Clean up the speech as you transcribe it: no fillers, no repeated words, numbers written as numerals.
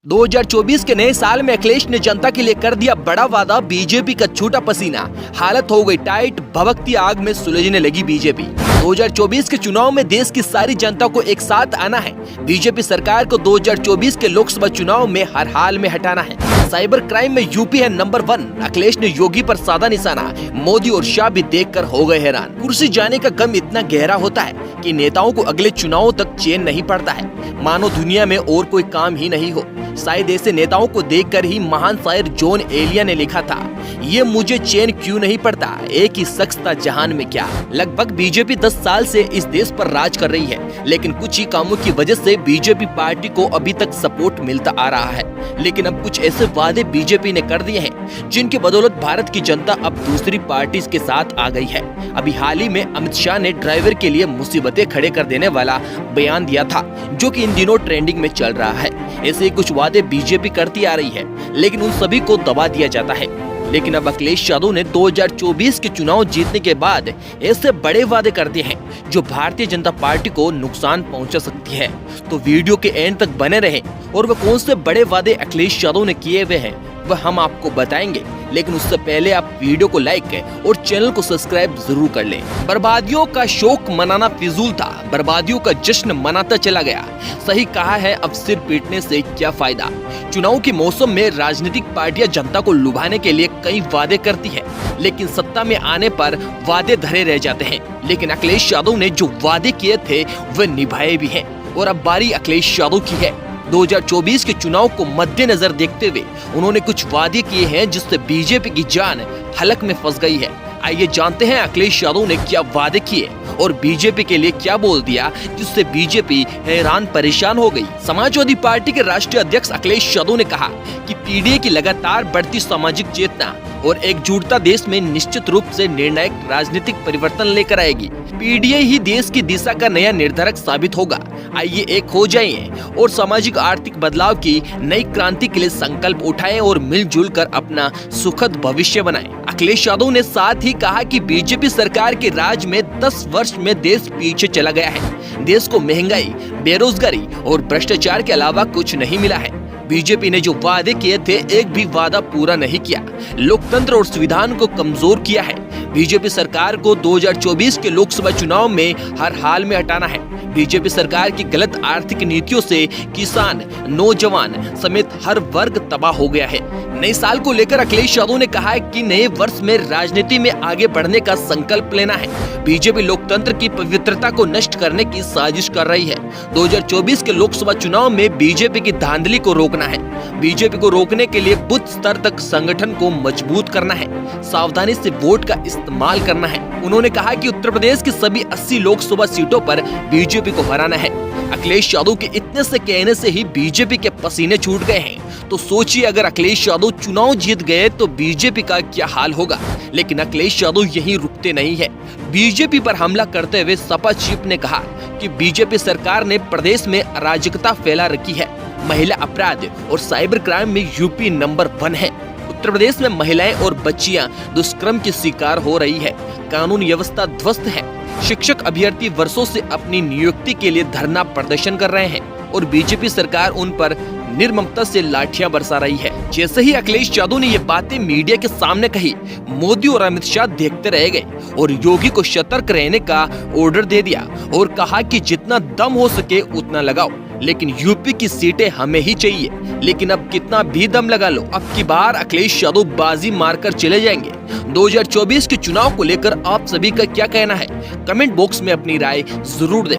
2024 के नए साल में अखिलेश ने जनता के लिए कर दिया बड़ा वादा, बीजेपी का छूटा पसीना, हालत हो गई टाइट, भभकती आग में सुलझने लगी बीजेपी। 2024 के चुनाव में देश की सारी जनता को एक साथ आना है। बीजेपी सरकार को 2024 के लोकसभा चुनाव में हर हाल में हटाना है। साइबर क्राइम में यूपी है नंबर 1। अखिलेश ने योगी पर साधा निशाना, मोदी और शाह भी देखकर हो गए हैरान। कुर्सी जाने का गम इतना गहरा होता है कि नेताओं को अगले चुनावों तक चैन नहीं पड़ता है, मानो दुनिया में और कोई काम ही नहीं हो। शायद ऐसे नेताओं को देखकर ही महान शायर जॉन एलिया ने लिखा था, ये मुझे चैन क्यों नहीं पड़ता, एक ही शख्स था जहान में क्या। लगभग बीजेपी 10 साल से इस देश पर राज कर रही है, लेकिन कुछ ही कामों की वजह से बीजेपी पार्टी को अभी तक सपोर्ट मिलता आ रहा है। लेकिन अब कुछ ऐसे वादे बीजेपी ने कर दिए हैं जिनकी बदौलत भारत की जनता अब दूसरी पार्टी के साथ आ गई है। अभी हाल ही में अमित शाह ने ड्राइवर के लिए मुसीबतें खड़े कर देने वाला बयान दिया था, जो कि इन दिनों ट्रेंडिंग में चल रहा है। ऐसे कुछ वादे बीजेपी करती आ रही है, लेकिन उन सभी को दबा दिया जाता है। लेकिन अब अखिलेश यादव ने 2024 के चुनाव जीतने के बाद ऐसे बड़े वादे कर दिए हैं जो भारतीय जनता पार्टी को नुकसान पहुंचा सकती है। तो वीडियो के एंड तक बने रहें और वह कौन से बड़े वादे अखिलेश यादव ने किए हुए हैं वह हम आपको बताएंगे। लेकिन उससे पहले आप वीडियो को लाइक और चैनल को सब्सक्राइब जरूर कर लें। बर्बादियों का शौक मनाना फिजूल था, बर्बादियों का जश्न मनाता चला गया। सही कहा है, अब सिर पीटने से क्या फायदा। चुनाव के मौसम में राजनीतिक पार्टियां जनता को लुभाने के लिए कई वादे करती है, लेकिन सत्ता में आने पर वादे धरे रह जाते हैं। लेकिन अखिलेश यादव ने जो वादे किए थे वे निभाए भी हैं और अब बारी अखिलेश यादव की है। 2024 के चुनाव को मद्देनजर देखते हुए उन्होंने कुछ वादे किए हैं जिससे बीजेपी की जान हलक में फंस गई है। आइए जानते हैं अखिलेश यादव ने क्या वादे किए और बीजेपी के लिए क्या बोल दिया जिससे बीजेपी हैरान परेशान हो गई। समाजवादी पार्टी के राष्ट्रीय अध्यक्ष अखिलेश यादव ने कहा कि पीडीए की लगातार बढ़ती सामाजिक चेतना और एकजुटता देश में निश्चित रूप से निर्णायक राजनीतिक परिवर्तन लेकर आएगी। पीडीए ही देश की दिशा का नया निर्धारक साबित होगा। आइए एक हो जाइए और सामाजिक आर्थिक बदलाव की नई क्रांति के लिए संकल्प उठाएं और मिलजुल कर अपना सुखद भविष्य बनाएं। अखिलेश यादव ने साथ ही कहा कि बीजेपी सरकार के राज में 10 वर्ष में देश पीछे चला गया है। देश को महंगाई, बेरोजगारी और भ्रष्टाचार के अलावा कुछ नहीं मिला है। बीजेपी ने जो वादे किए थे एक भी वादा पूरा नहीं किया, लोकतंत्र और संविधान को कमजोर किया है। बीजेपी सरकार को 2024 के लोकसभा चुनाव में हर हाल में हटाना है। बीजेपी सरकार की गलत आर्थिक नीतियों से किसान, नौजवान समेत हर वर्ग तबाह हो गया है। नए साल को लेकर अखिलेश यादव ने कहा है कि नए वर्ष में राजनीति में आगे बढ़ने का संकल्प लेना है। बीजेपी लोकतंत्र की पवित्रता को नष्ट करने की साजिश कर रही है। 2024 के लोकसभा चुनाव में बीजेपी की धांधली को रोकना है। बीजेपी को रोकने के लिए बूथ स्तर तक संगठन को मजबूत करना है, सावधानी से वोट का इस्तेमाल करना है। उन्होंने कहा कि उत्तर प्रदेश की सभी 80 लोकसभा सीटों पर बीजेपी को हराना है। अखिलेश यादव के इतने से कहने से ही बीजेपी के पसीने छूट गए हैं। तो सोचिए, अगर अखिलेश यादव चुनाव जीत गए तो बीजेपी का क्या हाल होगा। लेकिन अखिलेश यादव यहीं रुकते नहीं है। बीजेपी पर हमला करते हुए सपा चीफ ने कहा कि बीजेपी सरकार ने प्रदेश में अराजकता फैला रखी है। महिला अपराध और साइबर क्राइम में यूपी नंबर 1 है। उत्तर प्रदेश में महिलाएं और बच्चियां दुष्कर्म की शिकार हो रही है। कानून व्यवस्था ध्वस्त है। शिक्षक अभ्यर्थी वर्षों से अपनी नियुक्ति के लिए धरना प्रदर्शन कर रहे हैं और बीजेपी सरकार उन पर निर्ममता से लाठियां बरसा रही है। जैसे ही अखिलेश यादव ने ये बातें मीडिया के सामने कही, मोदी और अमित शाह देखते रह गए और योगी को सतर्क रहने का ऑर्डर दे दिया और कहा कि जितना दम हो सके उतना लगाओ, लेकिन यूपी की सीटें हमें ही चाहिए। लेकिन अब कितना भी दम लगा लो, अब की बार अखिलेश यादव बाजी मारकर चले जाएंगे। 2024 के चुनाव को लेकर आप सभी का क्या कहना है? कमेंट बॉक्स में अपनी राय जरूर दें।